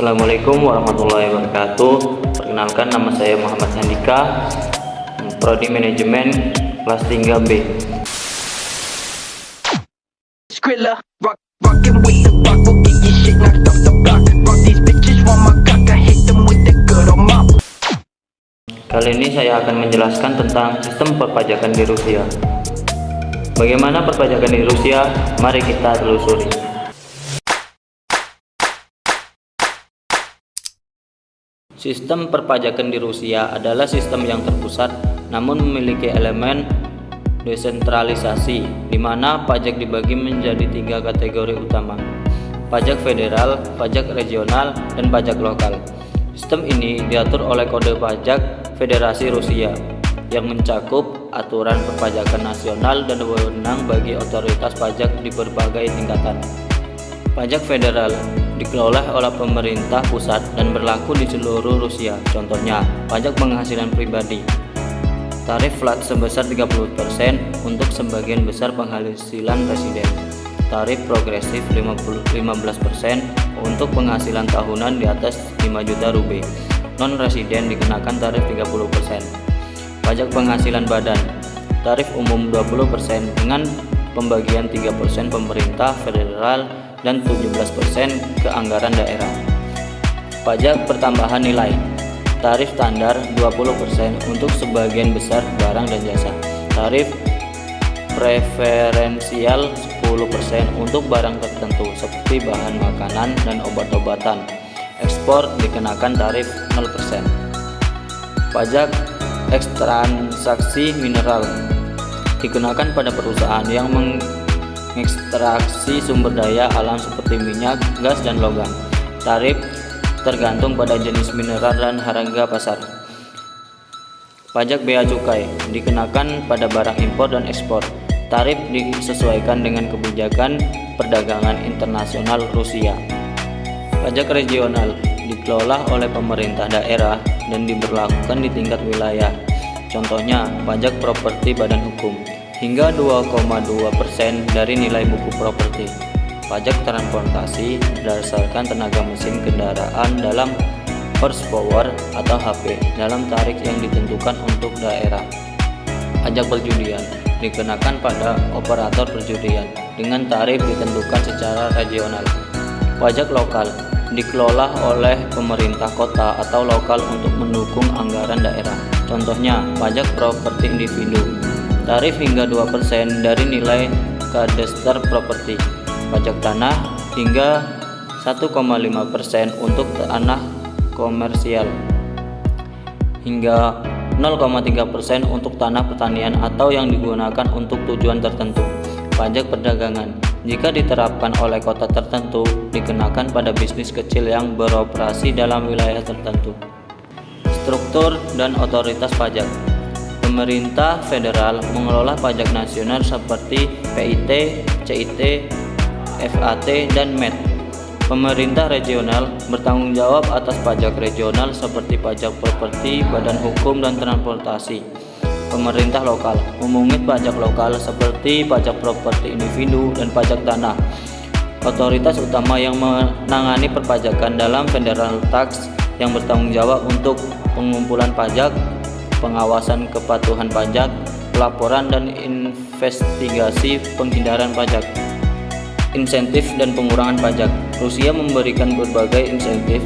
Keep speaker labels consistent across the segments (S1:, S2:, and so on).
S1: Assalamualaikum warahmatullahi wabarakatuh. Perkenalkan, nama saya Muhammad Handika, Prodi Manajemen kelas 3B.
S2: Skrilla, rockin' with the rock, we'll get your shit knocked off the block. Rock these bitches want my cock, I hit them with the good old mop.
S1: Kali ini saya akan menjelaskan tentang sistem perpajakan di Rusia. Bagaimana perpajakan di Rusia? Mari kita telusuri. Sistem perpajakan di Rusia adalah sistem yang terpusat namun memiliki elemen desentralisasi, di mana pajak dibagi menjadi 3 kategori utama: pajak federal, pajak regional, dan pajak lokal. Sistem ini diatur oleh Kode Pajak Federasi Rusia yang mencakup aturan perpajakan nasional dan wewenang bagi otoritas pajak di berbagai tingkatan. Pajak federal dikelola oleh pemerintah pusat dan berlaku di seluruh Rusia. Contohnya, pajak penghasilan pribadi. Tarif flat sebesar 30% untuk sebagian besar penghasilan residen. Tarif progresif 15% untuk penghasilan tahunan di atas 5 juta rupiah. Non-residen dikenakan tarif 30%. Pajak penghasilan badan. Tarif umum 20% dengan pembagian 3% pemerintah federal dan 17% ke anggaran daerah. Pajak pertambahan nilai. Tarif standar 20% untuk sebagian besar barang dan jasa. Tarif preferensial 10% untuk barang tertentu seperti bahan makanan dan obat-obatan. Ekspor dikenakan tarif 0%. Pajak ekstransaksi mineral dikenakan pada perusahaan yang ekstraksi sumber daya alam seperti minyak, gas, dan logam. Tarif tergantung pada jenis mineral dan harga pasar. Pajak bea cukai dikenakan pada barang impor dan ekspor. Tarif disesuaikan dengan kebijakan perdagangan internasional Rusia. Pajak regional dikelola oleh pemerintah daerah dan diberlakukan di tingkat wilayah. Contohnya, pajak properti badan hukum hingga 2,2% dari nilai buku properti. Pajak transportasi berdasarkan tenaga mesin kendaraan dalam horsepower atau HP dalam tarif yang ditentukan untuk daerah. Pajak perjudian dikenakan pada operator perjudian dengan tarif ditentukan secara regional. Pajak lokal dikelola oleh pemerintah kota atau lokal untuk mendukung anggaran daerah. Contohnya, pajak properti individu. Tarif hingga 2% dari nilai kadastar properti. Pajak tanah hingga 1,5% untuk tanah komersial. Hingga 0,3% untuk tanah pertanian atau yang digunakan untuk tujuan tertentu. Pajak perdagangan jika diterapkan oleh kota tertentu dikenakan pada bisnis kecil yang beroperasi dalam wilayah tertentu. Struktur dan otoritas pajak. Pemerintah federal mengelola pajak nasional seperti PIT, CIT, VAT, dan MET. Pemerintah regional bertanggung jawab atas pajak regional seperti pajak properti, badan hukum, dan transportasi. Pemerintah lokal memungut pajak lokal seperti pajak properti individu dan pajak tanah. Otoritas utama yang menangani perpajakan dalam Federal Tax yang bertanggung jawab untuk pengumpulan pajak, pengawasan kepatuhan pajak, pelaporan dan investigasi penghindaran pajak. Insentif dan pengurangan pajak. Rusia memberikan berbagai insentif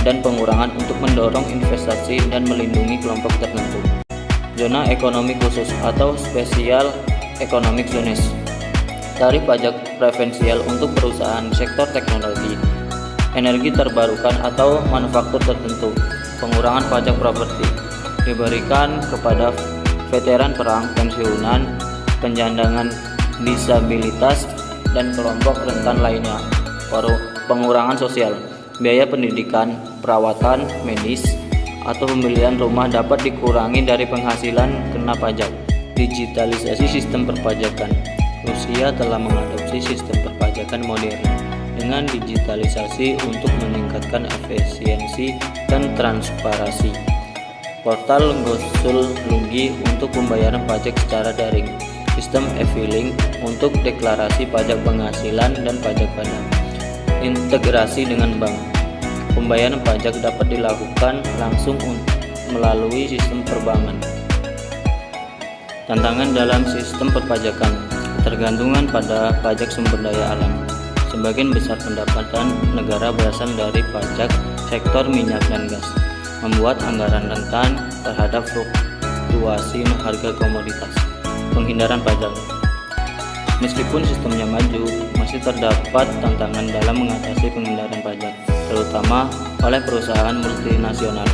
S1: dan pengurangan untuk mendorong investasi dan melindungi kelompok tertentu. Zona ekonomi khusus atau Special Economic Zones. Tarif pajak preferensial untuk perusahaan sektor teknologi, energi terbarukan atau manufaktur tertentu. Pengurangan pajak properti diberikan kepada veteran perang, pensiunan, penyandang disabilitas, dan kelompok rentan lainnya. Pengurangan sosial, biaya pendidikan, perawatan medis, atau pembelian rumah dapat dikurangi dari penghasilan kena pajak. Digitalisasi sistem perpajakan. Rusia telah mengadopsi sistem perpajakan modern dengan digitalisasi untuk meningkatkan efisiensi dan transparansi. Portal Gosul Lugi untuk pembayaran pajak secara daring. Sistem e-filing untuk deklarasi pajak penghasilan dan pajak badan. Integrasi dengan bank. Pembayaran pajak dapat dilakukan langsung melalui sistem perbankan. Tantangan dalam sistem perpajakan: ketergantungan pada pajak sumber daya alam. Sebagian besar pendapatan negara berasal dari pajak sektor minyak dan gas, membuat anggaran rentan terhadap fluktuasi harga komoditas. Penghindaran pajak: meskipun sistemnya maju, masih terdapat tantangan dalam mengatasi penghindaran pajak, terutama oleh perusahaan multinasional.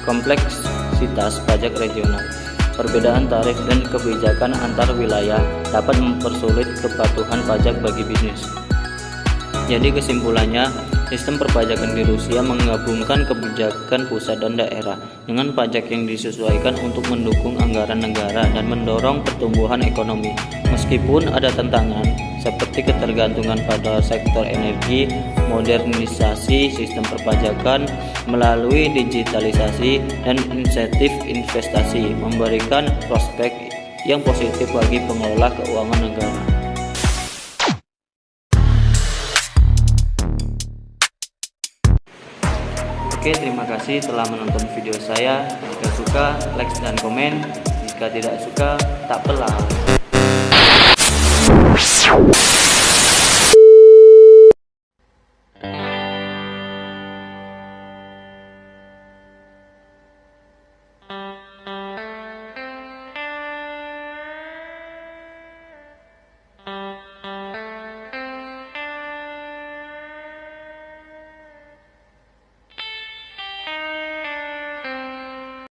S1: Kompleksitas pajak regional: perbedaan tarif dan kebijakan antar wilayah dapat mempersulit kepatuhan pajak bagi bisnis. Jadi kesimpulannya, sistem perpajakan di Rusia menggabungkan kebijakan pusat dan daerah dengan pajak yang disesuaikan untuk mendukung anggaran negara dan mendorong pertumbuhan ekonomi. Meskipun ada tantangan seperti ketergantungan pada sektor energi, modernisasi sistem perpajakan melalui digitalisasi dan insentif investasi memberikan prospek yang positif bagi pengelola keuangan negara. Oke, terima kasih telah menonton video saya. Jika suka, like dan komen. Jika tidak suka, tak pelak.